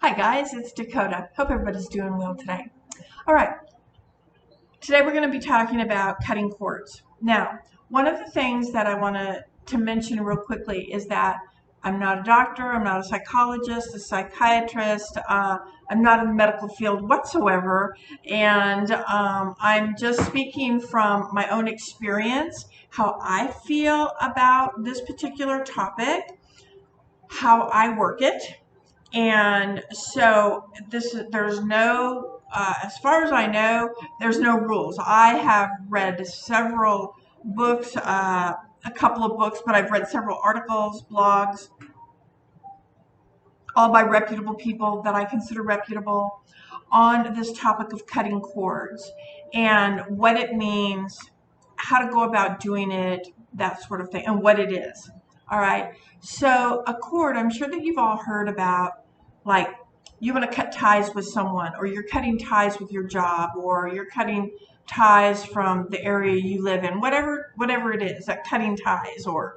Hi guys, it's Dakota. Hope everybody's doing well today. All right, today we're going to be talking about cutting cords. Now, one of the things that I want to mention real quickly is that I'm not a doctor, I'm not a psychologist, a psychiatrist, I'm not in the medical field whatsoever, and I'm just speaking from my own experience, how I feel about this particular topic, how I work it. And so there's no, as far as I know, there's no rules. I have read several books, a couple of books, but I've read several articles, blogs, all by reputable people that I consider reputable on this topic of cutting cords and what it means, how to go about doing it, that sort of thing, and what it is. All right. So a cord, I'm sure that you've all heard about, like you want to cut ties with someone, or you're cutting ties with your job, or you're cutting ties from the area you live in, whatever it is, that cutting ties, or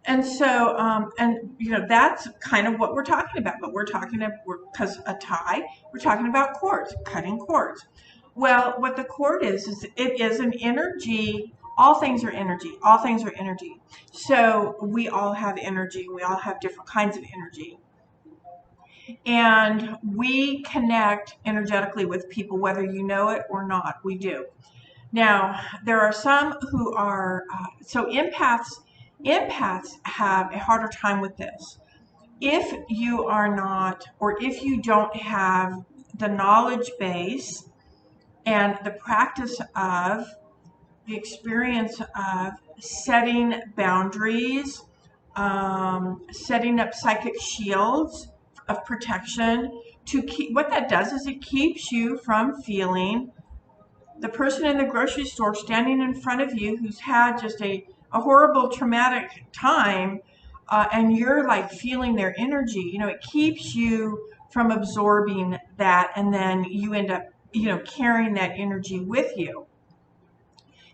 and so, and that's kind of what we're talking about. But we're talking about, because a tie, we're talking about cords, cutting cords. Well, what the cord is it is an energy. All things are energy. All things are energy. So we all have energy. We all have different kinds of energy. And we connect energetically with people, whether you know it or not. We do. Now, there are some who are, so empaths have a harder time with this. If you are not, or if you don't have the knowledge base and the practice of, the experience of setting boundaries, setting up psychic shields of protection to keep, what that does is it keeps you from feeling the person in the grocery store standing in front of you who's had just a horrible traumatic time, and you're like feeling their energy. It keeps you from absorbing that, and then you end up carrying that energy with you.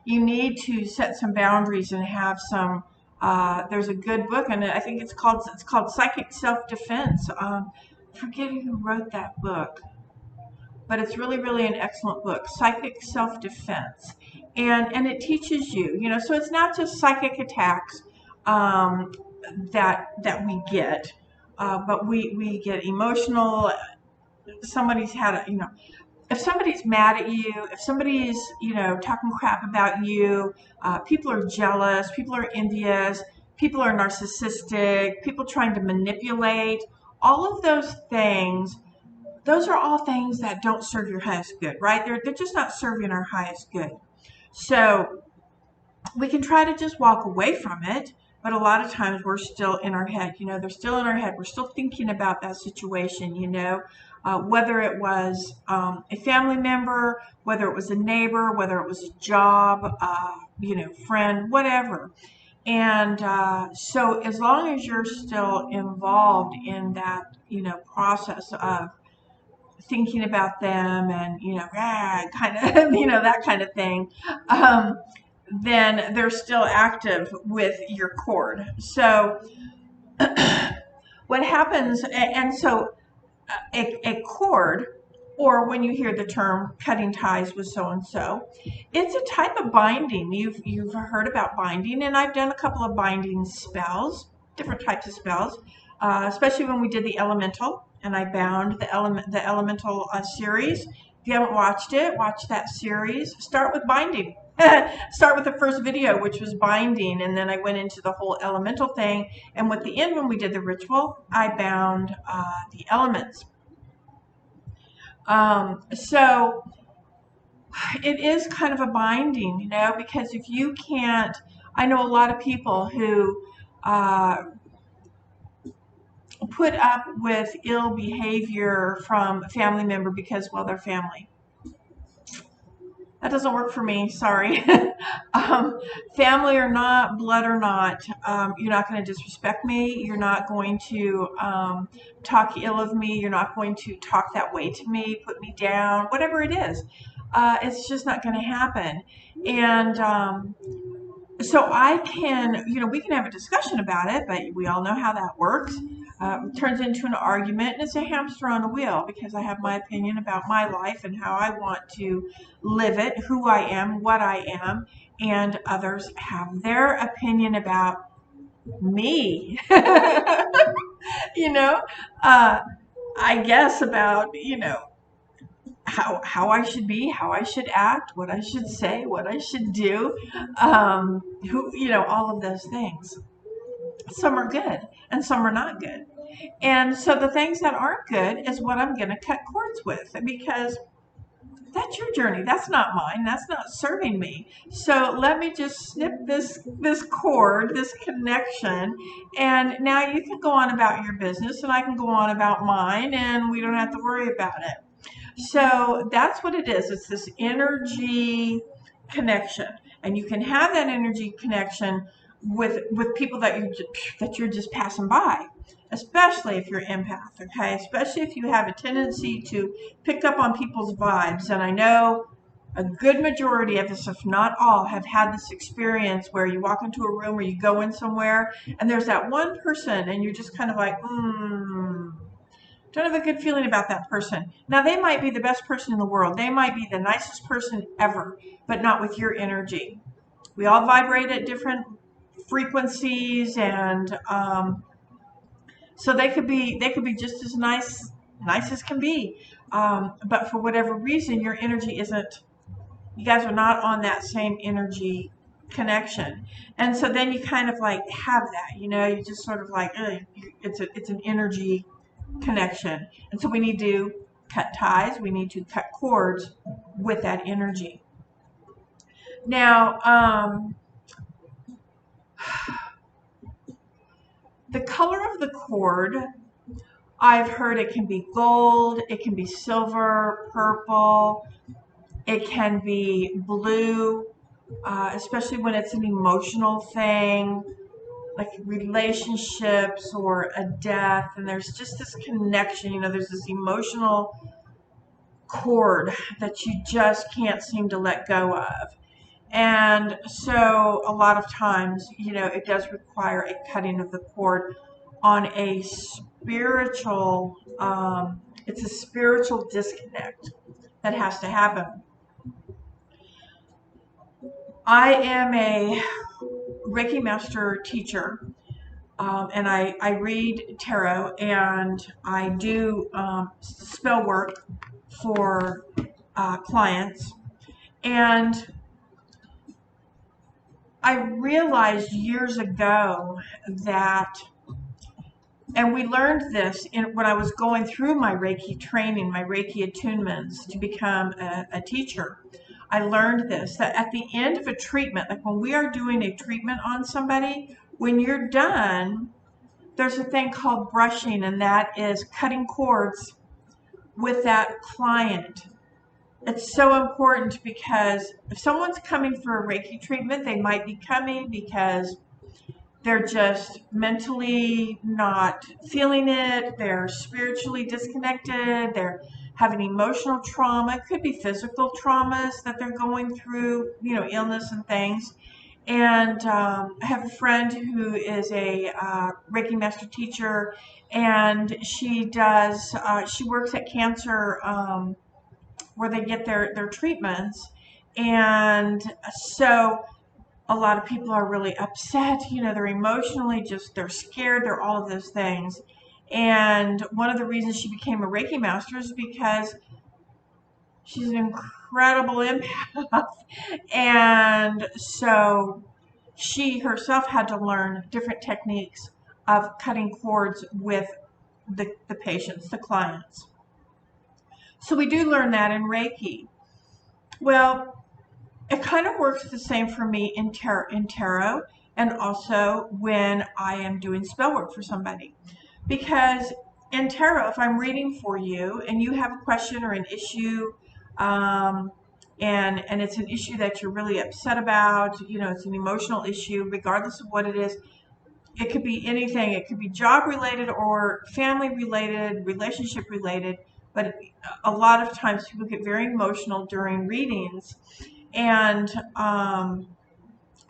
You need to set some boundaries and have some, there's a good book, and I think it's called Psychic Self-Defense. Forget who wrote that book, but it's really an excellent book, Psychic Self-Defense. And it teaches you, so it's not just psychic attacks that we get, but we get emotional. Somebody's had if somebody's mad at you, if somebody's talking crap about you, people are jealous, people are envious, people are narcissistic, people trying to manipulate, all of those things. Those are all things that don't serve your highest good, right? They're just not serving our highest good. So we can try to just walk away from it, but a lot of times we're still in our head. They're still in our head. We're still thinking about that situation, whether it was a family member, whether it was a neighbor, whether it was a job, friend, whatever. And so as long as you're still involved in that, process of thinking about them and kind of that kind of thing, then they're still active with your cord. So what happens, and so a cord, or when you hear the term cutting ties with so and so, it's a type of binding. You've heard about binding, and I've done a couple of binding spells, different types of spells, especially when we did the elemental, and I bound the elemental series. If you haven't watched it, watch that series. Start with binding. Start with the first video, which was binding, and then I went into the whole elemental thing. And with the end, when we did the ritual, I bound the elements. So it is kind of a binding, because if you can't, I know a lot of people who put up with ill behavior from a family member because, well, they're family. That doesn't work for me, sorry. Family or not, blood or not, you're not going to disrespect me. You're not going to talk ill of me. You're not going to talk that way to me, put me down, whatever it is. It's just not going to happen. And so I can, we can have a discussion about it, but we all know how that works. turns into an argument, and it's a hamster on a wheel because I have my opinion about my life and how I want to live it, who I am, what I am, and others have their opinion about me. you know, uh, I guess about, how I should be, how I should act, what I should say, what I should do, all of those things. Some are good and some are not good. And so the things that aren't good is what I'm going to cut cords with because that's your journey. That's not mine. That's not serving me. So let me just snip this cord, this connection, and now you can go on about your business and I can go on about mine and we don't have to worry about it. So that's what it is. It's this energy connection, and you can have that energy connection with people that you're just passing by, especially if you're empath. Okay, especially if you have a tendency to pick up on people's vibes. And I know a good majority of us, if not all, have had this experience where you walk into a room or you go in somewhere, and there's that one person, and you're just kind of like, don't have a good feeling about that person. Now, they might be the best person in the world. They might be the nicest person ever, but not with your energy. We all vibrate at different frequencies, and so they could be just as nice as can be. But for whatever reason, your energy isn't. You guys are not on that same energy connection, and so then you kind of like have that. You just sort of like it's an energy connection. And so we need to cut ties, we need to cut cords with that energy. Now, the color of the cord, I've heard it can be gold, it can be silver, purple, it can be blue, especially when it's an emotional thing, like relationships or a death, and there's just this connection, there's this emotional cord that you just can't seem to let go of. And so a lot of times, it does require a cutting of the cord on a spiritual, it's a spiritual disconnect that has to happen. I am a Reiki master teacher. And I read tarot and I do spell work for clients. And I realized years ago that, and we learned this when I was going through my Reiki training, my Reiki attunements to become a teacher. I learned this, that at the end of a treatment, like when we are doing a treatment on somebody, when you're done, there's a thing called brushing, and that is cutting cords with that client. It's so important because if someone's coming for a Reiki treatment, they might be coming because they're just mentally not feeling it, they're spiritually disconnected, they're having emotional trauma, it could be physical traumas that they're going through, illness and things. And I have a friend who is a Reiki master teacher, and she works at cancer where they get their treatments. And so a lot of people are really upset, they're emotionally they're scared, they're all of those things. And one of the reasons she became a Reiki master is because she's an incredible empath. And so she herself had to learn different techniques of cutting cords with the patients, the clients. So we do learn that in Reiki. Well, it kind of works the same for me in tarot and also when I am doing spell work for somebody. Because in tarot, if I'm reading for you and you have a question or an issue, and it's an issue that you're really upset about, it's an emotional issue, regardless of what it is. It could be anything. It could be job related or family related, relationship related. But a lot of times people get very emotional during readings. And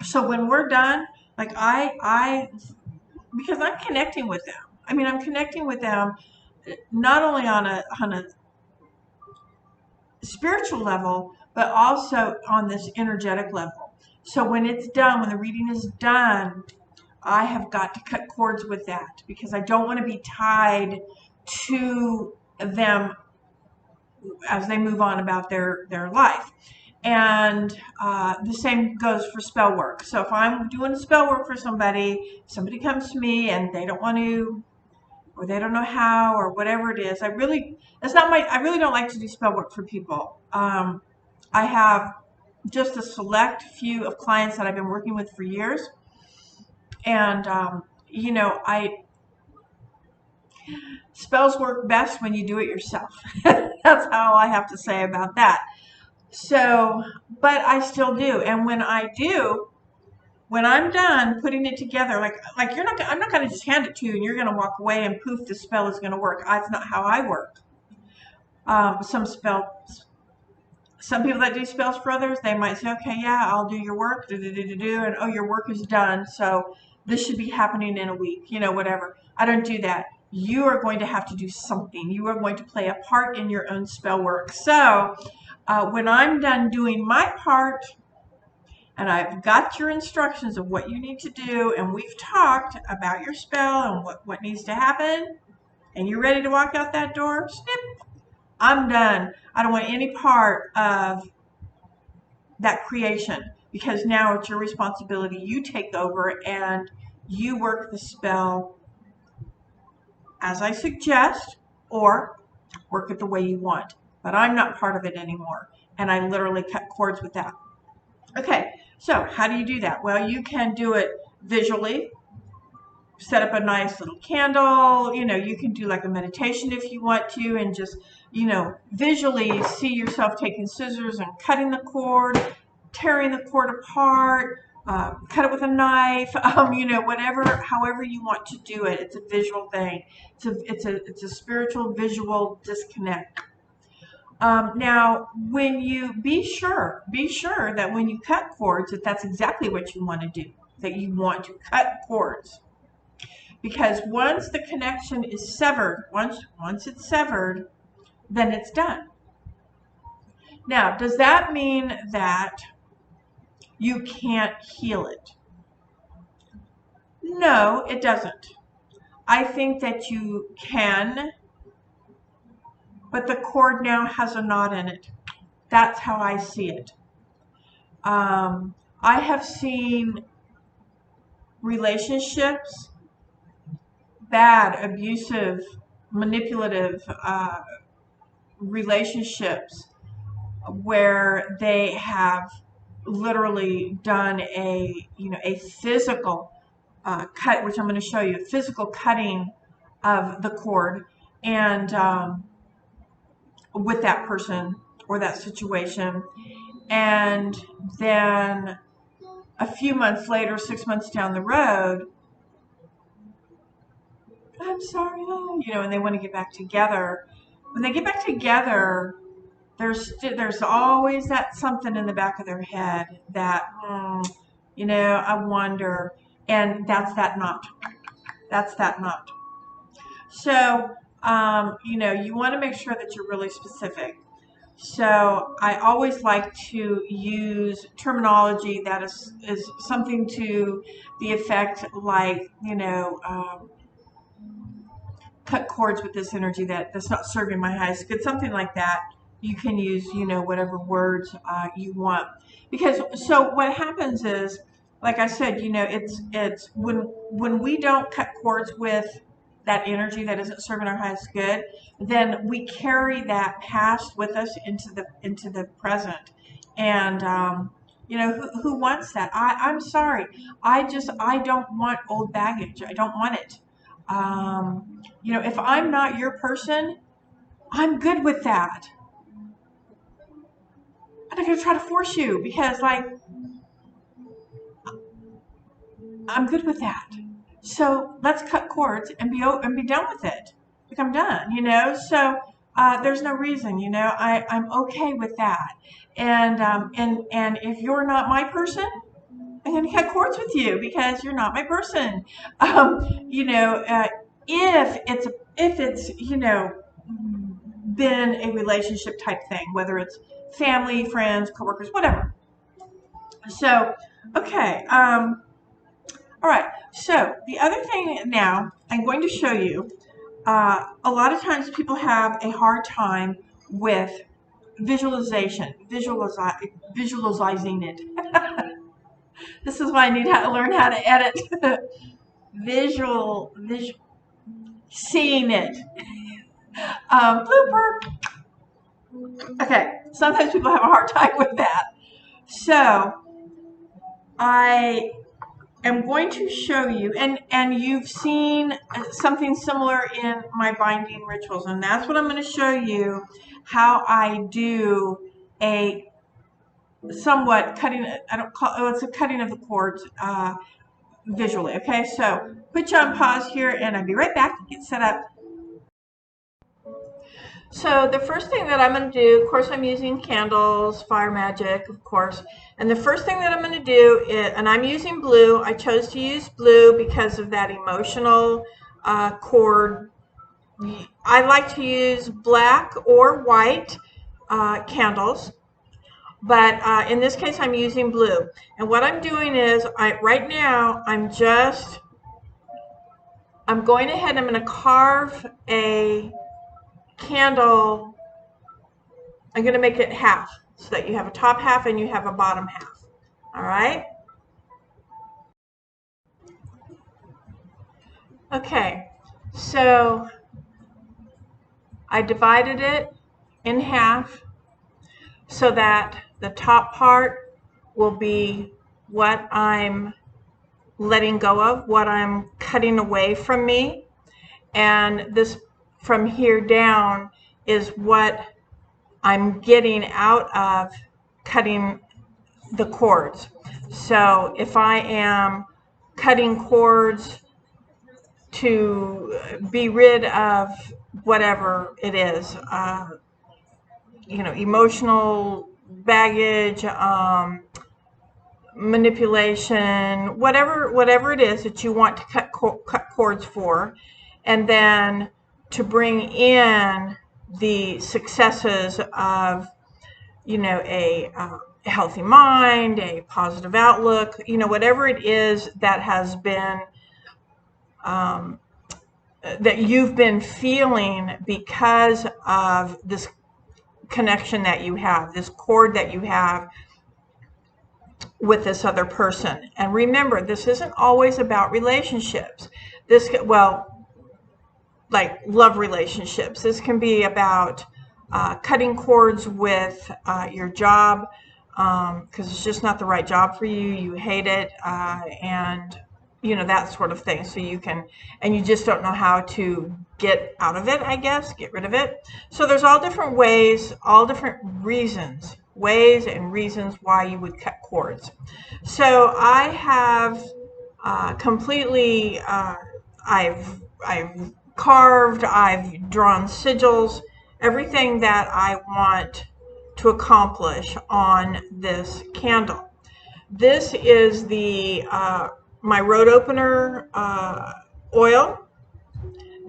so when we're done, like because I'm connecting with them. I mean, I'm connecting with them not only on a spiritual level, but also on this energetic level. So when it's done, when the reading is done, I have got to cut cords with that because I don't want to be tied to them as they move on about their life. And the same goes for spell work. So if I'm doing spell work for somebody, somebody comes to me and they don't want to, or they don't know how, or whatever it is, I really don't like to do spell work for people. I have just a select few of clients that I've been working with for years. And, spells work best when you do it yourself. That's all I have to say about that. So, but I still do. And when I do, when I'm done putting it together, I'm not going to just hand it to you and you're going to walk away and poof, the spell is going to work. That's not how I work. Some people that do spells for others, they might say, okay, yeah, I'll do your work, and oh, your work is done, so this should be happening in a week, whatever. I don't do that. You are going to have to do something. You are going to play a part in your own spell work. So when I'm done doing my part, and I've got your instructions of what you need to do, and we've talked about your spell and what needs to happen, and you're ready to walk out that door, snip, I'm done. I don't want any part of that creation because now it's your responsibility. You take over and you work the spell as I suggest or work it the way you want. But I'm not part of it anymore. And I literally cut cords with that. Okay, so how do you do that? Well, you can do it visually. Set up a nice little candle, you can do like a meditation if you want to, and just, visually see yourself taking scissors and cutting the cord, tearing the cord apart, cut it with a knife, however you want to do it. It's a visual thing. It's a spiritual visual disconnect. Now, when you be sure that when you cut cords, that's exactly what you want to do, that you want to cut cords. Because once the connection is severed, once it's severed, then it's done. Now, does that mean that you can't heal it? No, it doesn't. I think that you can, but the cord now has a knot in it. That's how I see it. I have seen relationships, bad, abusive, manipulative relationships where they have literally done a physical cut, which I'm going to show you, physical cutting of the cord, and with that person or that situation, and then a few months later, 6 months down the road, I'm sorry, and they want to get back together. When they get back together, there's always that something in the back of their head that, I wonder, and that's that knot. That's that knot. So, you want to make sure that you're really specific. So I always like to use terminology that is something to the effect like, cut cords with this energy that's not serving my highest good, something like that. You can use, whatever words you want. Because, so what happens is, like I said, it's when we don't cut cords with that energy that isn't serving our highest good, then we carry that past with us into the present. And, who wants that? I'm sorry. I don't want old baggage. I don't want it. If I'm not your person, I'm good with that. I'm not going to try to force you because, I'm good with that. So let's cut cords and be done with it. I'm done, So there's no reason, I'm okay with that. And if you're not my person, I'm going to cut cords with you because you're not my person. if it's been a relationship type thing, whether it's family, friends, coworkers, whatever. So, okay, all right. So the other thing now I'm going to show you. A lot of times people have a hard time with visualizing it. This is why I need to learn how to edit. visual, seeing it. Blooper. Okay, sometimes people have a hard time with that. So I am going to show you, and you've seen something similar in my binding rituals, and that's what I'm going to show you, how I do a somewhat cutting, I don't call, oh, it's a cutting of the cords visually. Okay, so put you on pause here, and I'll be right back to get set up. So the first thing that I'm going to do, of course, I'm using candles, fire magic, of course. And the first thing that I'm going to do is, and I'm using blue. I chose to use blue because of that emotional cord. I like to use black or white candles, but in this case, I'm using blue. And what I'm doing is, right now, I'm going ahead, I'm going to carve a candle. I'm going to make it half so that you have a top half and you have a bottom half. All right? Okay, so I divided it in half so that the top part will be what I'm letting go of, what I'm cutting away from me. And this from here down is what I'm getting out of cutting the cords. So if I am cutting cords to be rid of whatever it is, emotional baggage, manipulation, whatever it is that you want to cut cords for, and then to bring in the successes of a healthy mind, a positive outlook, whatever it is that has been that you've been feeling because of this connection that you have, this cord that you have with this other person. And remember, this isn't always about relationships. Like love relationships. This can be about cutting cords with your job because it's just not the right job for you. You hate it, and that sort of thing. So you just don't know how to get out of it, I guess, get rid of it. So there's all different ways, all different ways and reasons why you would cut cords. So I have completely, I've carved, I've drawn sigils, everything that I want to accomplish on this candle. This is the my road opener oil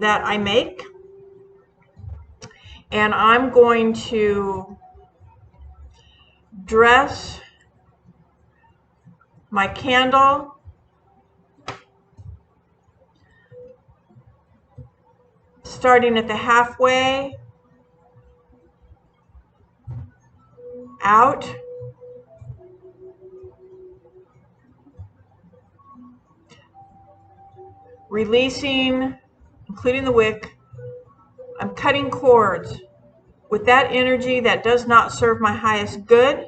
that I make, and I'm going to dress my candle starting at the halfway out, releasing, including the wick. I'm cutting cords with that energy that does not serve my highest good.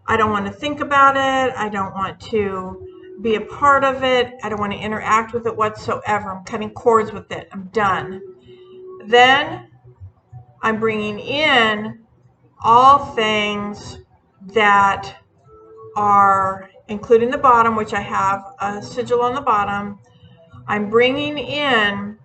I don't want to think about it. I don't want to be a part of it. I don't want to interact with it whatsoever. I'm cutting cords with it. I'm done. Then I'm bringing in all things that are, including the bottom, which I have a sigil on the bottom. I'm bringing in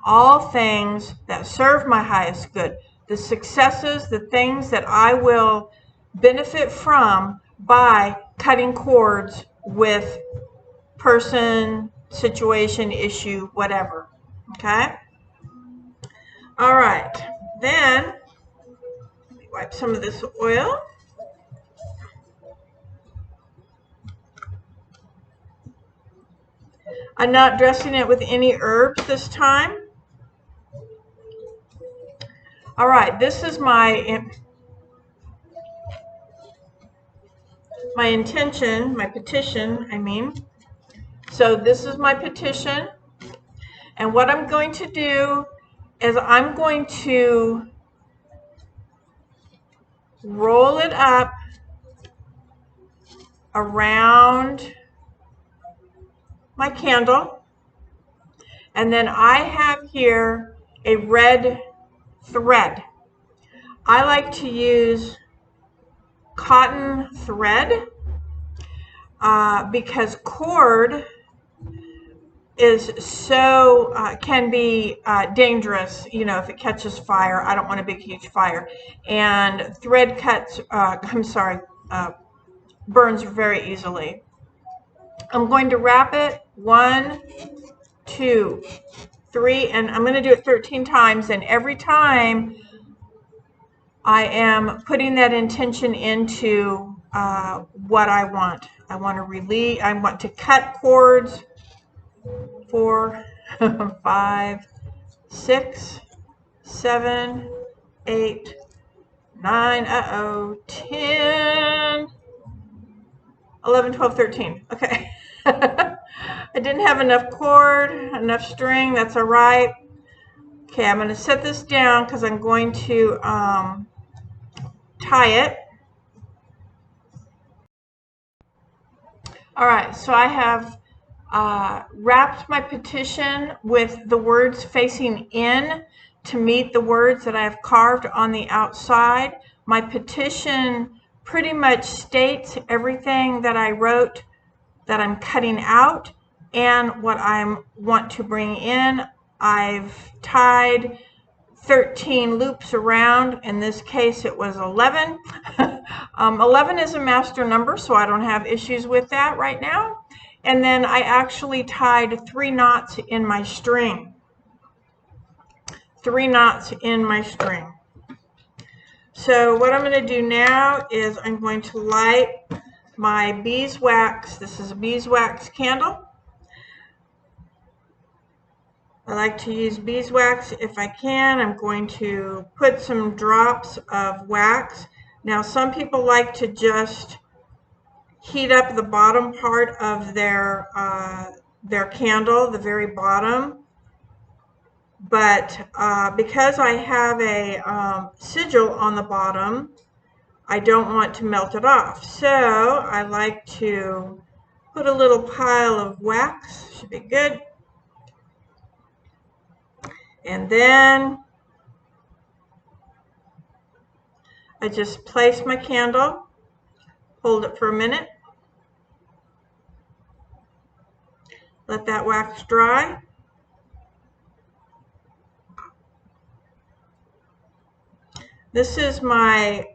all things that serve my highest good, the successes, the things that I will benefit from by cutting cords with person, situation, issue, whatever. Okay. All right. Then wipe some of this oil. I'm not dressing it with any herbs this time. All right, this is my intention, my petition, I mean. So this is my petition. And what I'm going to do is I'm going to roll it up around my candle. And then I have here a red thread. I like to use cotton thread because cord is so can be dangerous, you know, if it catches fire. I don't want a big huge fire. And thread cuts burns very easily. I'm going to wrap it 1, 2, 3, and I'm going to do it 13 times, and every time I am putting that intention into what I want. I want to release, I want to cut cords. 4, 5, 6, 7, 8, 9, 10, 11, 12, 13. Okay. I didn't have enough cord, enough string. That's all right. Okay, I'm going to set this down because I'm going to tie it. All right, so I have wrapped my petition with the words facing in to meet the words that I have carved on the outside. My petition pretty much states everything that I wrote that I'm cutting out and what I want to bring in. I've tied 13 loops around. In this case, it was 11. 11 is a master number, so I don't have issues with that right now. And then I actually tied 3 knots in my string. 3 knots in my string. So what I'm going to do now is I'm going to light my beeswax. This is a beeswax candle. I like to use beeswax if I can. I'm going to put some drops of wax. Now some people like to just heat up the bottom part of their candle, the very bottom. But because I have a sigil on the bottom, I don't want to melt it off. So I like to put a little pile of wax, should be good. And then I just place my candle, hold it for a minute, let that wax dry. This is my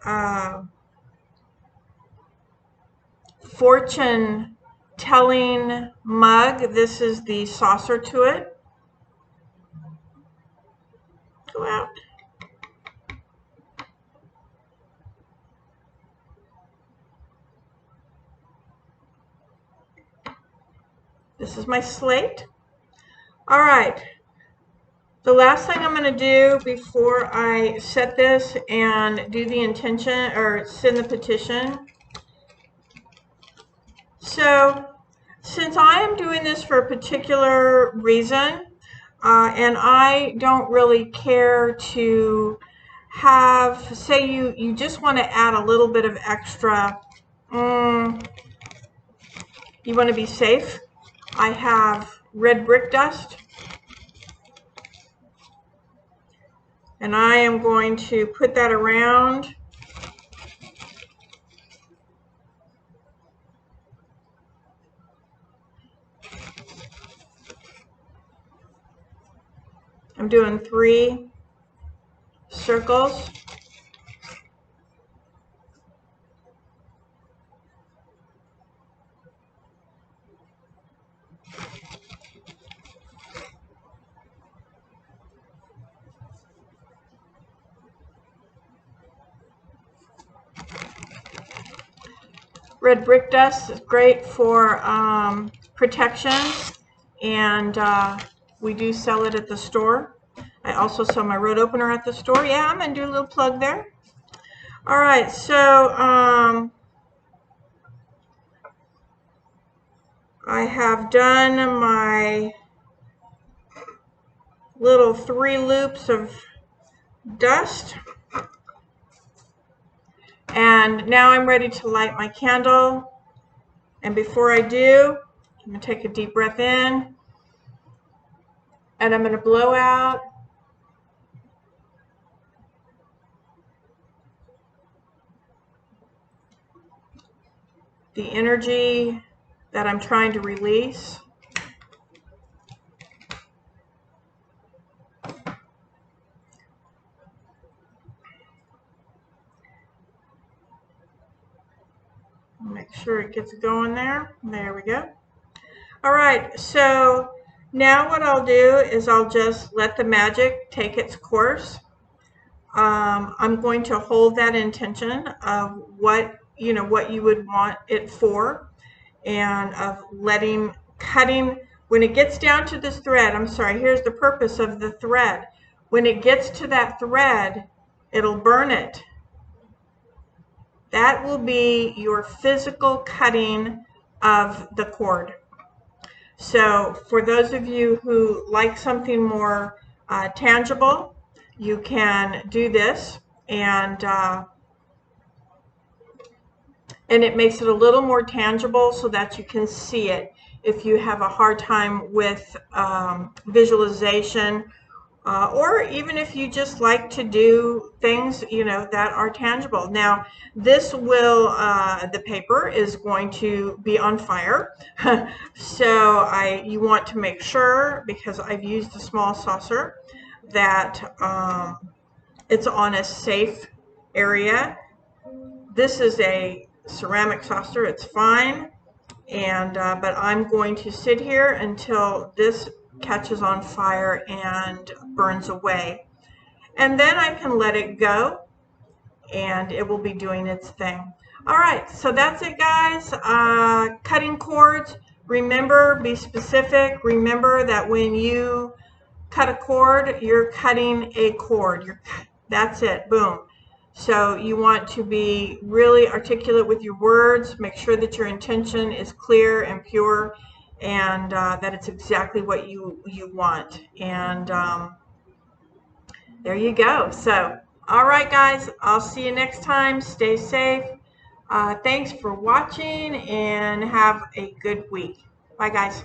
fortune telling mug. This is the saucer to it. Go out. This is my slate. All right. The last thing I'm going to do before I set this and do the intention or send the petition. So since I am doing this for a particular reason, and I don't really care to have, say you just want to add a little bit of extra, you want to be safe. I have red brick dust, and I am going to put that around. I'm doing 3 circles. Red brick dust is great for protection, and we do sell it at the store. I also sell my road opener at the store. Yeah, I'm going to do a little plug there. All right, so I have done my little 3 loops of dust. And now I'm ready to light my candle. And before I do, I'm going to take a deep breath in. And I'm going to blow out. The energy that I'm trying to release. Make sure it gets going there. There we go. All right, so now what I'll do is I'll just let the magic take its course. I'm going to hold that intention of what you would want it for, and of cutting. When it gets down to this thread, I'm sorry, here's the purpose of the thread. When it gets to that thread, it'll burn it. That will be your physical cutting of the cord. So for those of you who like something more tangible, you can do this, and it makes it a little more tangible so that you can see it. If you have a hard time with visualization, or even if you just like to do things, that are tangible. Now, this will, the paper is going to be on fire. So you want to make sure, because I've used a small saucer, that it's on a safe area. This is a ceramic saucer, it's fine. And but I'm going to sit here until this catches on fire and burns away, and then I can let it go and it will be doing its thing. All right, so that's it, guys. Cutting cords, remember, be specific. Remember that when you cut a cord, you're cutting a cord. That's it, boom. So you want to be really articulate with your words. Make sure that your intention is clear and pure, and that it's exactly what you want. And there you go. So, all right, guys, I'll see you next time. Stay safe. Thanks for watching, and have a good week. Bye, guys.